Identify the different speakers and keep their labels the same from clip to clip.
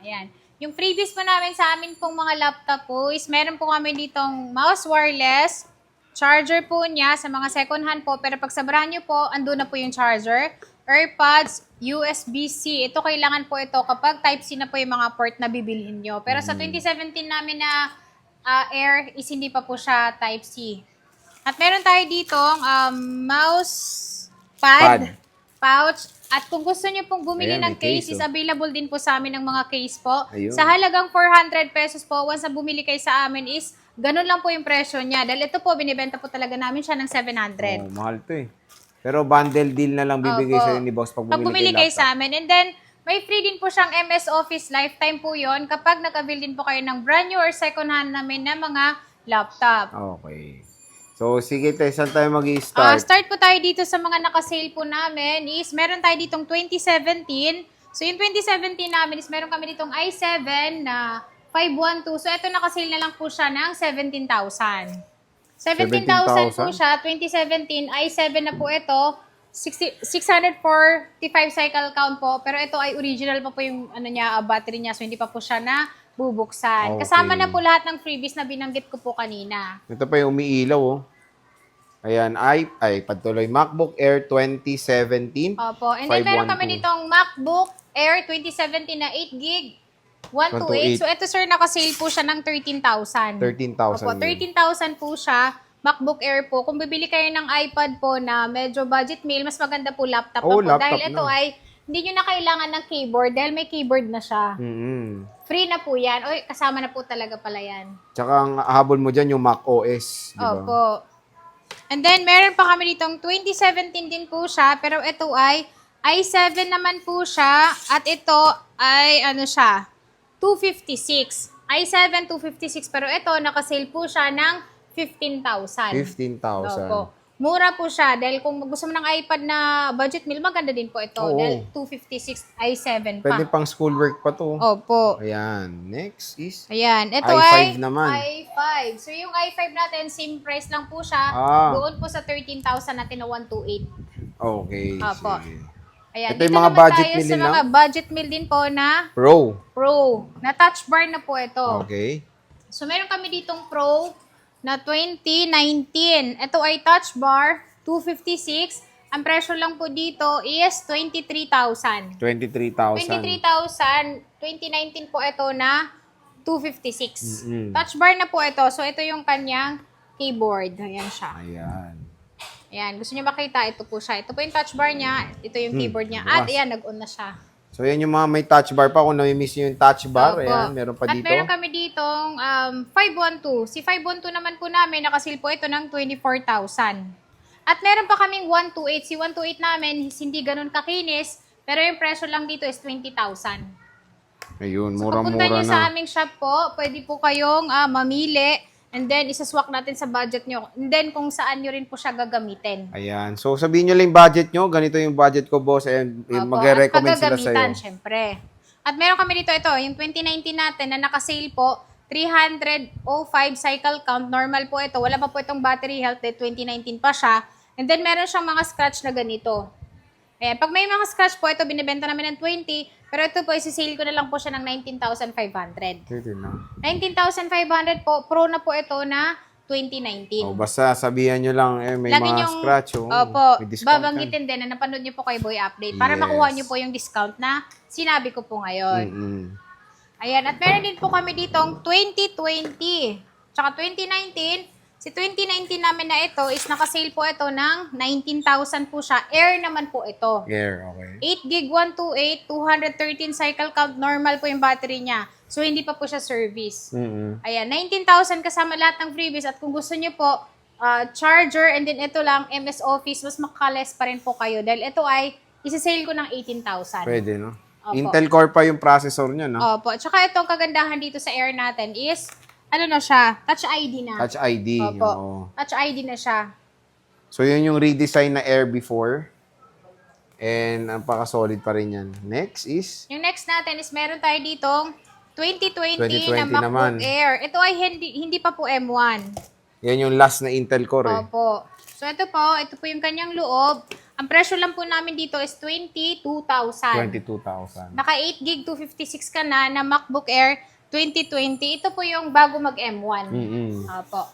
Speaker 1: Ayan. Yung freebies po namin sa amin pong mga laptop po is meron po kami ditong mouse wireless, charger po niya sa mga second hand po, pero pag sa brand new po, andun na po yung charger, AirPods, USB-C. Ito kailangan po ito kapag Type-C na po yung mga port na bibilhin nyo. Pero sa 2017 namin na Air is hindi pa po siya Type-C. At meron tayo ditong mouse pad, pouch. At kung gusto niyo pong bumili
Speaker 2: Ayan,
Speaker 1: ng
Speaker 2: may
Speaker 1: case,
Speaker 2: case,
Speaker 1: is available din po sa amin ng mga case po.
Speaker 2: Ayun.
Speaker 1: Sa halagang 400 pesos po, once na bumili kayo sa amin is, ganun lang po yung presyo niya. Dahil ito po, binibenta po talaga namin siya ng 700.
Speaker 2: Oh, mahal to eh. Pero bundle deal na lang bibigay
Speaker 1: Opo.
Speaker 2: sa'yo ni boss pag
Speaker 1: Pag
Speaker 2: bumili
Speaker 1: bumili
Speaker 2: kayo
Speaker 1: kayo sa amin. And then, may free din po siyang MS Office lifetime po yon kapag nag-avail din po kayo ng brand new or second hand namin na mga laptop.
Speaker 2: Okay. So, sige tayo, saan tayo mag-i-start?
Speaker 1: Start po tayo dito sa mga naka-sale po namin is meron tayo ditong 2017. So, yung 2017 namin is meron kami ditong i7 na 512. So, ito naka-sale na lang po siya ng 17,000. 17,000 po siya, 2017, i7 na po ito, 645 cycle count po, pero ito ay original pa po yung battery niya, so hindi pa po siya na bubuksan.
Speaker 2: Okay.
Speaker 1: Kasama na po lahat ng freebies na binanggit ko po kanina.
Speaker 2: Ito pa yung umiilaw, oh. Ayan, patuloy. MacBook Air 2017.
Speaker 1: Opo. And then meron
Speaker 2: 512.
Speaker 1: kami ditong MacBook Air 2017 na 8GB, 128. So ito sir, naka-sale po siya ng 13,000.
Speaker 2: 13,000
Speaker 1: Opo, 13,000 po siya. MacBook Air po. Kung bibili kayo ng iPad po na medyo budget meal, mas maganda po laptop na po.
Speaker 2: laptop
Speaker 1: Dahil ito
Speaker 2: na.
Speaker 1: ay hindi nyo na kailangan ng keyboard dahil may keyboard na siya. Free na po yan. Oy, kasama na po talaga pala yan.
Speaker 2: Tsaka ang habol mo dyan yung Mac OS. Di ba?
Speaker 1: Opo. And then, meron pa kami ditong 2017 din po siya, pero ito ay i7 naman po siya, at ito ay, 256. i7 256, pero ito, nakasale po siya ng 15,000.
Speaker 2: 15,000.
Speaker 1: Opo. Mura po siya, dahil kung gusto mo ng iPad na budget meal, maganda din po ito.
Speaker 2: Oo.
Speaker 1: Dahil 256 i7 pa.
Speaker 2: Pwede pang schoolwork pa to.
Speaker 1: Opo.
Speaker 2: Ayan. Next is
Speaker 1: Ayan, ito
Speaker 2: i5
Speaker 1: ay
Speaker 2: naman.
Speaker 1: i5. So yung i5 natin, same price lang po siya. Doon po sa 13,000 natin na 128.
Speaker 2: Okay.
Speaker 1: Opo.
Speaker 2: Sige.
Speaker 1: Ayan,
Speaker 2: Ito
Speaker 1: dito
Speaker 2: yung mga
Speaker 1: naman
Speaker 2: budget
Speaker 1: tayo
Speaker 2: meal
Speaker 1: sa
Speaker 2: din
Speaker 1: mga
Speaker 2: lang?
Speaker 1: budget meal din po na
Speaker 2: Pro.
Speaker 1: na touch bar na po ito.
Speaker 2: Okay.
Speaker 1: So meron kami ditong Pro na 2019. Ito ay touch bar, 256. Ang presyo lang po dito is 23,000.
Speaker 2: 23,000.
Speaker 1: 23,000, 2019 po ito na 256.
Speaker 2: Mm-mm.
Speaker 1: Touch bar na po ito. So, ito yung kanyang keyboard. Ayan siya.
Speaker 2: Ayan.
Speaker 1: Ayan. Gusto niyo makita, ito po siya. Ito po yung touch bar niya. Ito yung keyboard niya. At
Speaker 2: bukas.
Speaker 1: ayan, nag-on na siya.
Speaker 2: So, yan yung mga may touch bar pa. Kung nami-miss nyo yung touch bar,
Speaker 1: Opo.
Speaker 2: ayan, meron pa
Speaker 1: At
Speaker 2: dito.
Speaker 1: meron kami ditong 512. Si 512 naman po namin, nakasil po ito ng 24,000. At meron pa kaming 128. Si 128 namin, hindi ganun kakinis. Pero yung presyo lang dito is 20,000.
Speaker 2: Ayun,
Speaker 1: So, papunta
Speaker 2: mura-mura
Speaker 1: nyo sa
Speaker 2: na.
Speaker 1: aming shop po, pwede po kayong mamili and then isaswak natin sa budget nyo. And then kung saan nyo rin po siya gagamitin.
Speaker 2: Ayan. So, sabihin nyo lang yung budget nyo. Ganito yung budget ko, boss. And
Speaker 1: Opo,
Speaker 2: magre-recommend
Speaker 1: at
Speaker 2: sila
Speaker 1: paggagamitan,
Speaker 2: sa'yo.
Speaker 1: syempre. At meron kami dito, ito, yung 2019 natin na naka-sale po, 305 cycle count. Normal po ito. Wala pa po itong battery health. 2019 pa siya. And then meron siyang mga scratch na ganito. Ayan, pag may mga scratch po, ito binibenta namin ng 20. Pero ito po, isi-sale ko na lang po siya ng 19,500.
Speaker 2: Pwede na.
Speaker 1: 19,500 po, pro na po ito na 2019.
Speaker 2: O, basta sabihan nyo lang, may
Speaker 1: Lagi
Speaker 2: mga
Speaker 1: niyong,
Speaker 2: scratch. Oh,
Speaker 1: opo,
Speaker 2: may discount
Speaker 1: babanggitin din na napanood niyo po kay Boy Update para
Speaker 2: Yes.
Speaker 1: makuha niyo po yung discount na sinabi ko po ngayon.
Speaker 2: Mm-mm.
Speaker 1: Ayan, at meron din po kami ditong 2020. Tsaka 2019, si 2019 namin na ito is nakasale po ito ng 19,000 po siya. Air naman po ito.
Speaker 2: Yeah, okay.
Speaker 1: 8GB 128, 213 cycle count, normal po yung battery niya. So, hindi pa po siya service.
Speaker 2: Mm-mm.
Speaker 1: Ayan, 19,000 kasama lahat ng freebies. At kung gusto niyo po, charger and then ito lang, MS Office, mas makakales pa rin po kayo. Dahil ito ay, isa-sale ko ng 18,000.
Speaker 2: Pwede, no?
Speaker 1: Opo.
Speaker 2: Intel Core pa yung processor niya, no?
Speaker 1: Opo. Tsaka itong kagandahan dito sa Air natin is, ano na siya, Touch ID na.
Speaker 2: Touch ID.
Speaker 1: Opo.
Speaker 2: Oo.
Speaker 1: Touch ID na siya.
Speaker 2: So, yun yung redesign na Air before. And, ang paka-solid pa rin yan. Next is?
Speaker 1: Yung next natin is meron tayo ditong 2020 na
Speaker 2: 2020
Speaker 1: MacBook
Speaker 2: naman.
Speaker 1: Air. Ito ay hindi pa po M1.
Speaker 2: Yan yung last na Intel Core, eh.
Speaker 1: Opo. So, ito po yung kanyang loob. Ang presyo lang po namin dito is 22,000.
Speaker 2: 22,000.
Speaker 1: Naka 8 gig 256 ka na MacBook Air 2020. Ito po yung bago mag M1. Opo.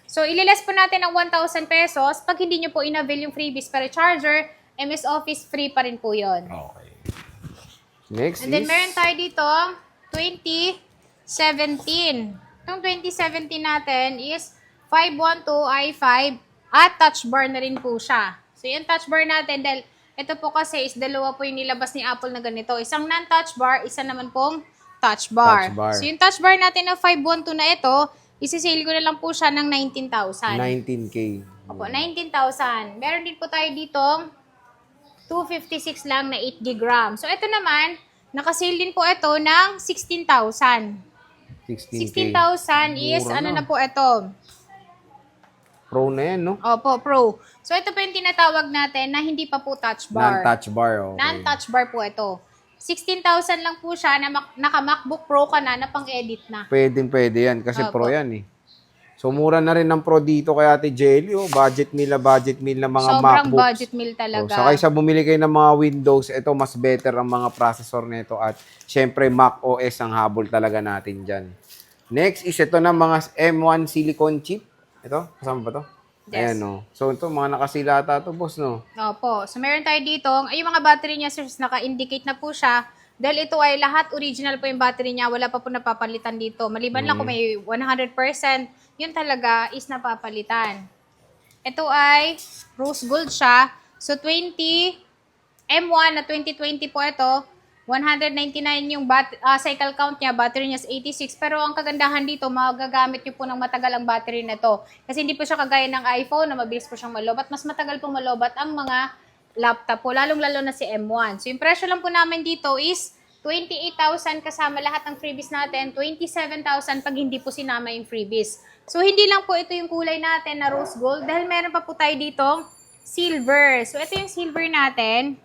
Speaker 1: So, ililes po natin ng 1,000 pesos. Pag hindi nyo po in-avail yung freebies para charger, MS Office free pa rin po yun.
Speaker 2: Okay. Next
Speaker 1: And then, meron tayo dito, 2017. Itong 2017 natin is 512 i5 at touch bar na rin po siya. So, yung touch bar natin, dahil ito po kasi is dalawa po yung nilabas ni Apple na ganito. Isang non-touch bar, isa naman pong touch bar. So, yung touch bar natin na 512 na ito, isi-sale ko na lang po siya ng 19,000.
Speaker 2: 19K.
Speaker 1: Opo, 19,000. Meron din po tayo dito, 256 lang na 8 gig RAM. So, ito naman, nakasale din po ito ng 16,000.
Speaker 2: 16K.
Speaker 1: 16,000 is,
Speaker 2: Mura
Speaker 1: ano
Speaker 2: na.
Speaker 1: na po ito?
Speaker 2: Pro na yan, no?
Speaker 1: Opo, Pro. So, ito po yung tinatawag natin na hindi pa po touch bar.
Speaker 2: Non-touch bar, okay.
Speaker 1: Non-touch bar po ito. 16,000 lang po siya na naka-MacBook Pro ka na pang-edit na.
Speaker 2: Pwede yan kasi
Speaker 1: Opo.
Speaker 2: Pro yan eh. So, mura na rin ng Pro dito kay Ate Jelly. Oh. Budget meal ng mga
Speaker 1: Sobrang
Speaker 2: MacBooks.
Speaker 1: budget meal talaga.
Speaker 2: So, kaysa bumili kayo ng mga Windows, ito mas better ang mga processor nito at syempre Mac OS ang habol talaga natin dyan. Next is ito na mga M1 silicone chip. Ito, kasama ba to?
Speaker 1: Yes.
Speaker 2: Ayan, no. So, ito, mga nakasilata to, boss, no?
Speaker 1: Opo. So, meron tayo dito, ay yung mga battery niya, sir, naka-indicate na po siya. Dahil ito ay lahat original po yung battery niya, wala pa po napapalitan dito. Maliban lang kung may 100%, yun talaga is napapalitan. Ito ay rose gold siya. So, M1 na 2020 po ito, 199 yung cycle count niya, battery niya is 86. Pero ang kagandahan dito, magagamit niyo po ng matagal ang battery na to. Kasi hindi po siya kagaya ng iPhone na mabilis po siyang malobat. Mas matagal pong malobat ang mga laptop po, lalong-lalo na si M1. So, yung presyo lang po namin dito is 28,000 kasama lahat ng freebies natin, 27,000 pag hindi po sinama yung freebies. So, hindi lang po ito yung kulay natin na rose gold dahil meron pa po tayo dito silver. So, ito yung silver natin.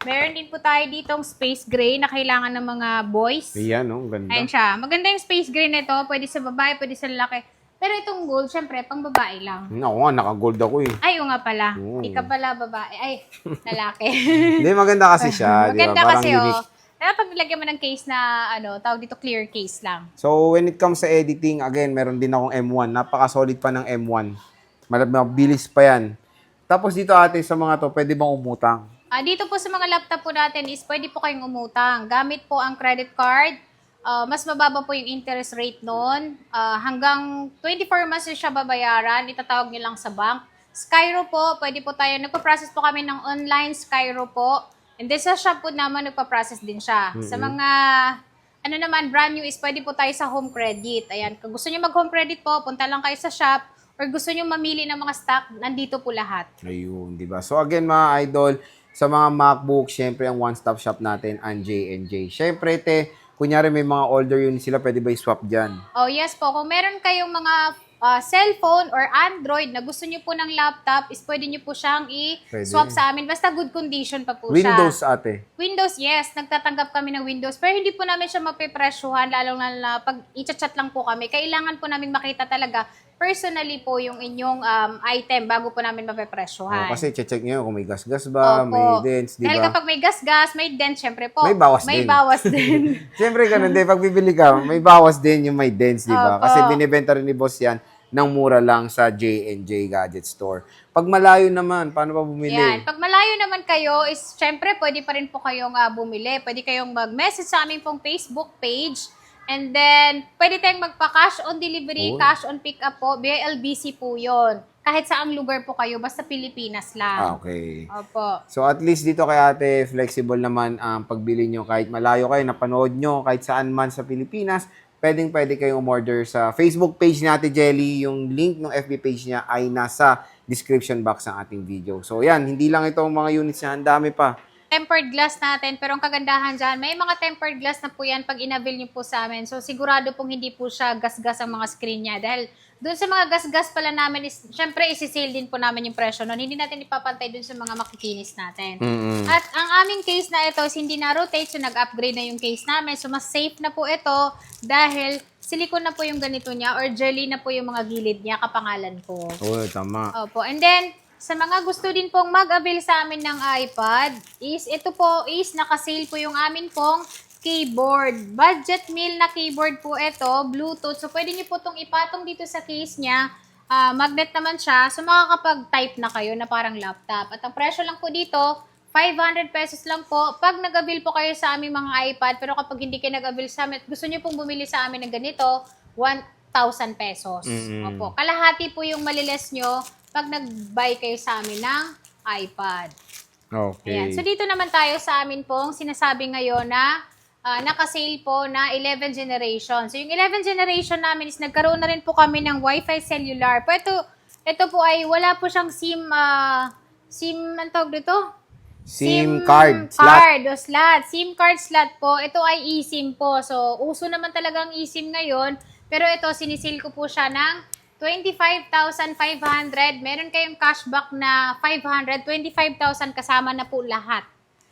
Speaker 1: Meron din po tayo ditong space gray na kailangan ng mga boys.
Speaker 2: Ayan, no? Ganda.
Speaker 1: Ayan siya. Maganda yung space gray nito. Pwede sa babae, pwede sa lalaki. Pero itong gold, syempre, pang babae lang.
Speaker 2: Ako nga, naka-gold ako eh.
Speaker 1: Ay, oo nga pala.
Speaker 2: Oo.
Speaker 1: Di ka pala babae. Ay, lalaki.
Speaker 2: Hindi, maganda kasi siya. di ba?
Speaker 1: Maganda
Speaker 2: Parang
Speaker 1: kasi,
Speaker 2: unique.
Speaker 1: Pero pag nilagyan mo ng case na, tawag dito, clear case lang.
Speaker 2: So, when it comes sa editing, again, meron din akong M1. Napaka-solid pa ng M1. Mabilis pa yan. Tapos dito ate, sa mga to, pwede bang umutang?
Speaker 1: Dito po sa mga laptop po natin is pwede po kayong umutang. Gamit po ang credit card. Mas mababa po yung interest rate noon. Hanggang 24 months siya babayaran. Itatawag nyo lang sa bank. Skyro po, pwede po tayo. Nagpa-process po kami ng online Skyro po. And then sa shop po naman, nagpa-process din siya. Sa mga, brand new is pwede po tayo sa home credit. Ayan, kung gusto nyo mag-home credit po, punta lang kayo sa shop. Or gusto nyo mamili ng mga stock, nandito po lahat.
Speaker 2: Ayun, di ba? So again, mga idol, sa mga MacBook, syempre ang one-stop shop natin, ang J&J. Syempre, kunyari may mga older units sila, pwede ba i-swap dyan?
Speaker 1: Oh, yes po. Kung meron kayong mga cellphone or Android na gusto nyo po ng laptop, is pwede nyo po siyang i-swap
Speaker 2: Pwede.
Speaker 1: sa amin. Basta good condition pa po siya.
Speaker 2: Windows, ate.
Speaker 1: Windows, yes. Nagtatanggap kami ng Windows. Pero hindi po namin siya mapipresyuhan, lalong na pag i-chat lang po kami. Kailangan po namin makita talaga personally po yung inyong item bago po namin mapipresyuhan.
Speaker 2: Kasi check nyo kung may gas-gas ba,
Speaker 1: Opo.
Speaker 2: may dents, di
Speaker 1: Dahil
Speaker 2: ba?
Speaker 1: kapag may gas-gas, may dent, syempre po.
Speaker 2: May bawas
Speaker 1: May
Speaker 2: din.
Speaker 1: bawas din.
Speaker 2: Siyempre, ganun din. Pag bibili ka, may bawas din yung may dents, di ba?
Speaker 1: Opo.
Speaker 2: Kasi binibenta rin ni boss yan ng mura lang sa J&J Gadget Store. Pag malayo naman, paano ba bumili?
Speaker 1: Yan. Pag malayo naman kayo, is syempre pwede pa rin po kayong bumili. Pwede kayong mag-message sa aming pong Facebook page. And then, pwede tayong magpa-cash on delivery, cash on pick-up po. BLBC po yun. Kahit saang lugar po kayo, basta Pilipinas lang.
Speaker 2: Okay.
Speaker 1: Opo.
Speaker 2: So at least dito kay ate, flexible naman ang pagbili nyo. Kahit malayo kayo, napanood nyo, kahit saan man sa Pilipinas, pwede kayong umorder sa Facebook page ni Ate Jelly. Yung link ng FB page niya ay nasa description box ng ating video. So yan, hindi lang ito ang mga units niya, ang dami pa.
Speaker 1: Tempered glass natin, pero ang kagandahan dyan, may mga tempered glass na po yan pag in-avail nyo po sa amin. So, sigurado pong hindi po siya gas-gas ang mga screen niya. Dahil doon sa mga gas-gas pala namin, syempre isi-sale din po namin yung presyo nun. Hindi natin ipapantay doon sa mga makikinis natin. At ang aming case na ito is hindi na-rotate, so nag-upgrade na yung case namin. So, mas safe na po ito dahil silicone na po yung ganito niya or jelly na po yung mga gilid niya, kapangalan ko.
Speaker 2: Oo, tama.
Speaker 1: Opo. And then, sa mga gusto din pong mag-avail sa amin ng iPad, is ito po is naka-sale po yung amin pong keyboard. Budget meal na keyboard po ito, Bluetooth. So, pwede niyo po itong ipatong dito sa case niya. Magnet naman siya. So, makakapag-type na kayo na parang laptop. At ang presyo lang po dito, 500 pesos lang po. Pag nag-avail po kayo sa aming mga iPad, pero kapag hindi kayo nag-avail sa amin, gusto niyo pong bumili sa amin ng ganito, 1,000 pesos. Opo. Kalahati po yung maliles nyo pag nag-buy kayo sa amin ng iPad.
Speaker 2: Okay.
Speaker 1: Ayan. So, dito naman tayo sa amin pong sinasabi ngayon na naka-sale po na 11 generation. So, yung 11 generation namin is nagkaroon na rin po kami ng Wi-Fi cellular. Pero ito po ay wala po siyang anong tawag dito?
Speaker 2: SIM card slot.
Speaker 1: Slot. SIM card slot po. Ito ay eSIM po. So, uso naman talagang eSIM ngayon. Pero ito, sinisil ko po siya ng 25,500. Meron kayong cashback na 500. 25,000 kasama na po lahat.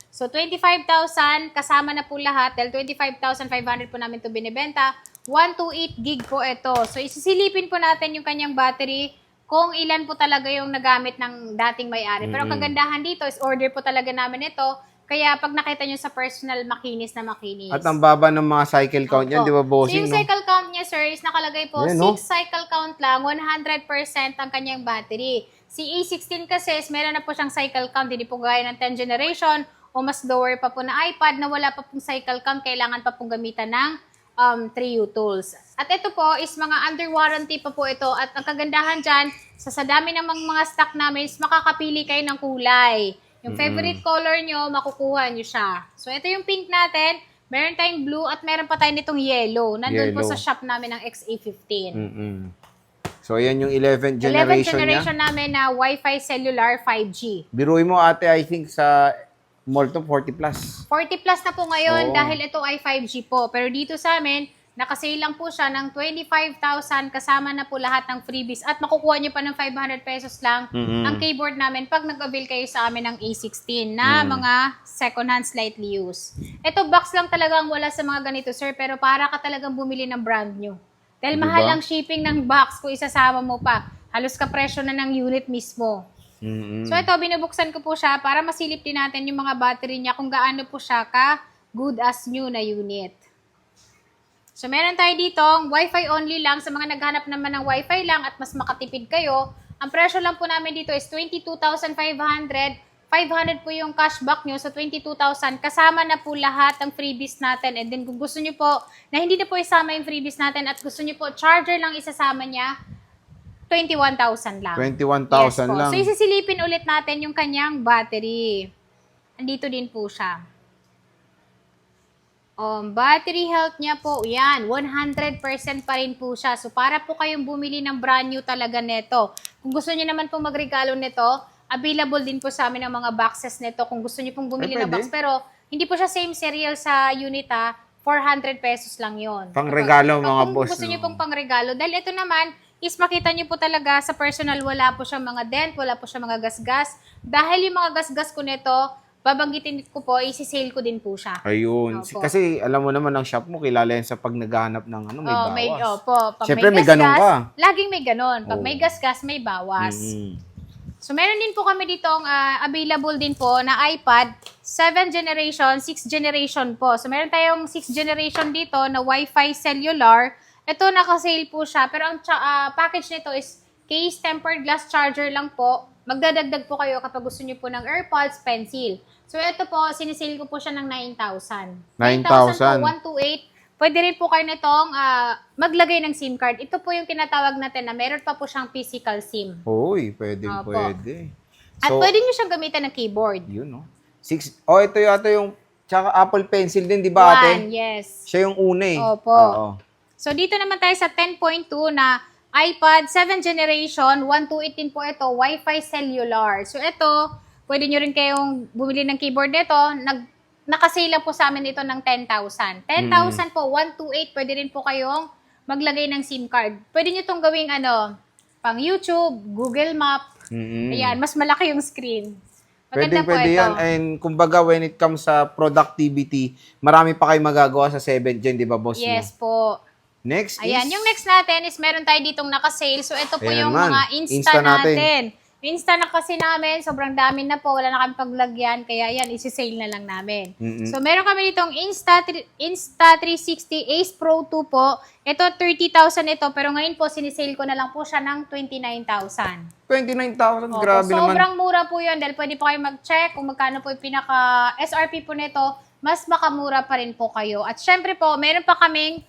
Speaker 1: So, 25,000 kasama na po lahat. Dahil 25,500 po namin ito binibenta. 128 gig po ito. So, isisilipin po natin yung kanyang battery kung ilan po talaga yung nagamit ng dating may-ari. Pero ang kagandahan dito is order po talaga namin ito. Kaya pag nakita nyo sa personal, makinis na makinis.
Speaker 2: At ang baba ng mga cycle count niyan, di ba, bossing?
Speaker 1: So yung cycle count niya, sir, is nakalagay po, 6 cycle count lang, 100% ang kanyang battery. Si A16 kasi, meron na po siyang cycle count, hindi po gaya ng 10 generation, o mas lower pa po na iPad na wala pa pong cycle count, kailangan pa pong gamitan ng 3U tools. At ito po is mga under warranty pa po ito. At ang kagandahan dyan, sa dami ng mga stock namin, is makakapili kayo ng kulay. Yung favorite color nyo, makukuha nyo siya. So, ito yung pink natin. Meron tayong blue at meron pa tayo nitong yellow. Nandun po sa shop namin ng XA15.
Speaker 2: So, yan yung 11 generation
Speaker 1: 11 generation namin na Wi-Fi cellular 5G.
Speaker 2: Biruin mo, ate, I think sa mall to 40 plus.
Speaker 1: 40 plus na po ngayon dahil ito ay 5G po. Pero dito sa amin, nakasale lang po siya ng 25,000 kasama na po lahat ng freebies at makukuha nyo pa ng 500 pesos lang ang keyboard namin pag nag-avail kayo sa amin ng A16 na mga second-hand slightly used. Ito box lang talagang wala sa mga ganito, sir, pero para ka talagang bumili ng brand new. Dahil mahal ang shipping ng box kung isasama mo pa. Halos kapresyo na ng unit mismo. So ito, binubuksan ko po siya para masilip din natin yung mga battery niya kung gaano po siya ka good as new na unit. So, meron tayo ditong Wi-Fi only lang sa mga naghanap naman ng Wi-Fi lang at mas makatipid kayo. Ang presyo lang po namin dito is 22,500. 500 po yung cashback nyo sa 22,000. Kasama na po lahat ng freebies natin. And then kung gusto nyo po na hindi na po isama yung freebies natin at gusto nyo po charger lang isasama niya, 21,000 lang.
Speaker 2: 21,000 lang.
Speaker 1: So, isisilipin ulit natin yung kanyang battery. Andito din po siya. Battery health niya po, yan, 100% pa rin po siya. So, para po kayong bumili ng brand new talaga neto. Kung gusto niyo naman pong magregalo nito, available din po sa amin ang mga boxes nito. Kung gusto niyo pong bumili ng box. Pero, hindi po siya same serial sa unit, 400 pesos lang yon.
Speaker 2: Pangregalo, mga boss.
Speaker 1: Kung gusto niyo pong pangregalo. Dahil ito naman, is makita niyo po talaga sa personal, wala po siya mga dent, wala po siya mga gasgas. Dahil yung mga gasgas ko nito, babanggitin ko po, isi-sale ko din po siya.
Speaker 2: Ayun.
Speaker 1: Opo.
Speaker 2: Kasi alam mo naman ang shop mo, kilala yan sa pag naghahanap ng may bawas.
Speaker 1: Pag
Speaker 2: Siyempre,
Speaker 1: may
Speaker 2: may ganun ka.
Speaker 1: Laging may ganun. Pag may gasgas, may bawas. So, meron din po kami ditong available din po na iPad 7 generation, 6 generation po. So, meron tayong 6 generation dito na Wi-Fi cellular. Ito, naka-sale po siya. Pero ang package nito is case tempered glass charger lang po. Magdadagdag po kayo kapag gusto niyo po ng AirPods, pencil. So, ito po, sinisale ko po siya ng 9,000. 9,000 po, 128. Pwede rin po kayo nitong maglagay ng SIM card. Ito po yung tinatawag natin na meron pa po siyang physical SIM.
Speaker 2: Uy, pwede.
Speaker 1: At pwede nyo siyang gamitan ng keyboard.
Speaker 2: Yun, no? Ito yata yung, tsaka Apple Pencil din, di ba, ate?
Speaker 1: Yes.
Speaker 2: Siya yung una eh.
Speaker 1: Opo.
Speaker 2: Oo.
Speaker 1: So, dito naman tayo sa 10.2 na iPad 7 generation, 128 din po ito, Wi-Fi cellular. So, ito, pwede nyo rin kayong bumili ng keyboard nito. Nakasale lang po sa amin ito ng 10,000. 10,000 po, 128, pwede rin po kayong maglagay ng SIM card. Pwede nyo itong gawing pang YouTube, Google Map. Ayan, mas malaki yung screen. Maganda po
Speaker 2: Pwede
Speaker 1: ito.
Speaker 2: yan. And kumbaga, when it comes sa productivity, marami pa kayo magagawa sa 7 Gen, di ba, boss?
Speaker 1: Yes
Speaker 2: No?
Speaker 1: po.
Speaker 2: Next
Speaker 1: Ayan,
Speaker 2: is...
Speaker 1: yung next natin is meron tayo ditong naka-sale. So, ito po
Speaker 2: Ayan
Speaker 1: yung
Speaker 2: naman.
Speaker 1: mga Insta natin. Insta na kasi namin, sobrang dami na po, wala na kami paglagyan, kaya yan, isi-sale na lang namin. So, meron kami ditong Insta360 Ace Pro 2 po. Ito, 30,000 ito, pero ngayon po, sinisale ko na lang po siya ng 29,000.
Speaker 2: 29,000,
Speaker 1: Opo,
Speaker 2: grabe naman.
Speaker 1: sobrang mura po yun, dahil pwede po kayo mag-check kung magkano po yung pinaka-SRP po nito, mas makamura pa rin po kayo. At syempre po, meron pa kaming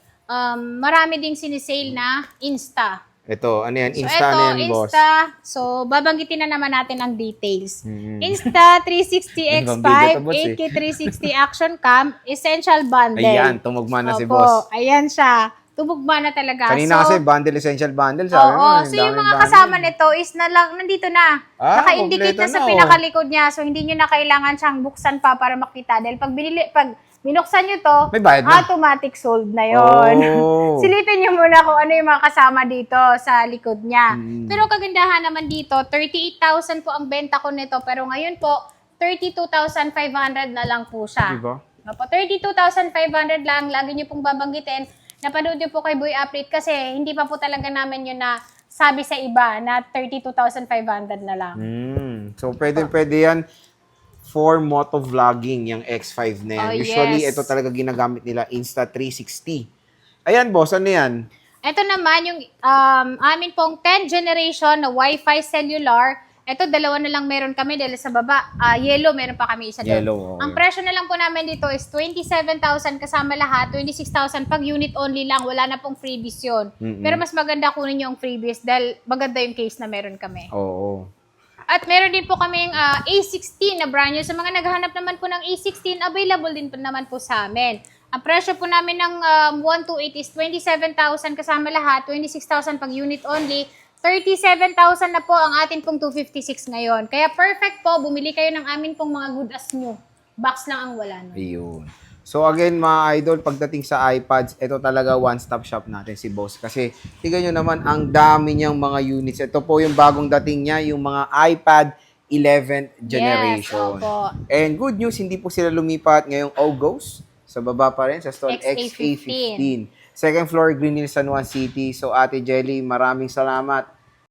Speaker 1: marami ding sinisale na Insta.
Speaker 2: Ito, ano yan?
Speaker 1: So,
Speaker 2: Insta
Speaker 1: ito,
Speaker 2: na yan, boss.
Speaker 1: Insta. So, babanggitin na naman natin ang details.
Speaker 2: Mhm.
Speaker 1: Insta 360
Speaker 2: Ibang
Speaker 1: X5,
Speaker 2: video to, boss, eh.
Speaker 1: 8K 360 Action Cam, Essential Bundle.
Speaker 2: Ayan, tumugma na si
Speaker 1: Opo,
Speaker 2: boss.
Speaker 1: ayan siya. Tumugma na talaga.
Speaker 2: Kanina kasi bundle, essential bundle, sabi mo.
Speaker 1: Oo,
Speaker 2: ang
Speaker 1: so yung
Speaker 2: daming
Speaker 1: mga
Speaker 2: bundle.
Speaker 1: kasama nito is nandito na.
Speaker 2: Ah,
Speaker 1: Naka-indicate
Speaker 2: kompleto
Speaker 1: na sa
Speaker 2: na, oh.
Speaker 1: pinakalikod niya. So, hindi nyo na kailangan siyang buksan pa para makita. Dahil pag binuksan nyo to,
Speaker 2: May bayad na.
Speaker 1: automatic sold na yon.
Speaker 2: Oh.
Speaker 1: Silipin nyo muna kung ano yung mga kasama dito sa likod niya.
Speaker 2: Mm.
Speaker 1: Pero kagandahan naman dito, 38,000 po ang benta ko nito. Pero ngayon po, 32,500 na lang po siya.
Speaker 2: Diba?
Speaker 1: Opo, 32,500 lang. Lagi nyo pong babanggitin. Napanood nyo po kay Boy Update kasi hindi pa po talaga namin yun na sabi sa iba na 32,500 na lang.
Speaker 2: So, pwede yan for motovlogging, yung X5 na yan.
Speaker 1: Oh,
Speaker 2: Usually,
Speaker 1: yes.
Speaker 2: ito talaga ginagamit nila, Insta360. Ayan, boss, ano yan?
Speaker 1: Ito naman yung amin pong 10th generation na Wi-Fi cellular. Ito, dalawa na lang meron kami dahil sa baba. Yellow, meron pa kami isa doon.
Speaker 2: Yellow, okay.
Speaker 1: Ang presyo na lang po namin dito is 27,000 kasama lahat, 26,000 pag unit only lang. Wala na pong freebies yun. Pero mas maganda kunin yung freebies dahil maganda yung case na meron kami.
Speaker 2: Oo.
Speaker 1: At meron din po kaming A16 na brand new. Sa mga naghahanap naman po ng A16, available din po naman po sa amin. Ang presyo po namin ng 128 is 27,000 kasama lahat, 26,000 pag unit only, 37,000 na po ang atin pong 256 ngayon. Kaya perfect po, bumili kayo ng amin pong mga good as new. Box lang ang wala nun.
Speaker 2: Ayun. So again, mga idol, pagdating sa iPads, ito talaga one-stop shop natin si boss. Kasi tingnan nyo naman, ang dami niyang mga units. Ito po yung bagong dating niya, yung mga iPad 11th generation.
Speaker 1: Yes, opo.
Speaker 2: And good news, hindi po sila lumipat ngayong August. Sa baba pa rin, sa stall
Speaker 1: XA15.
Speaker 2: XA15. Second floor, Green Hills, San Juan City. So Ate Jelly, maraming salamat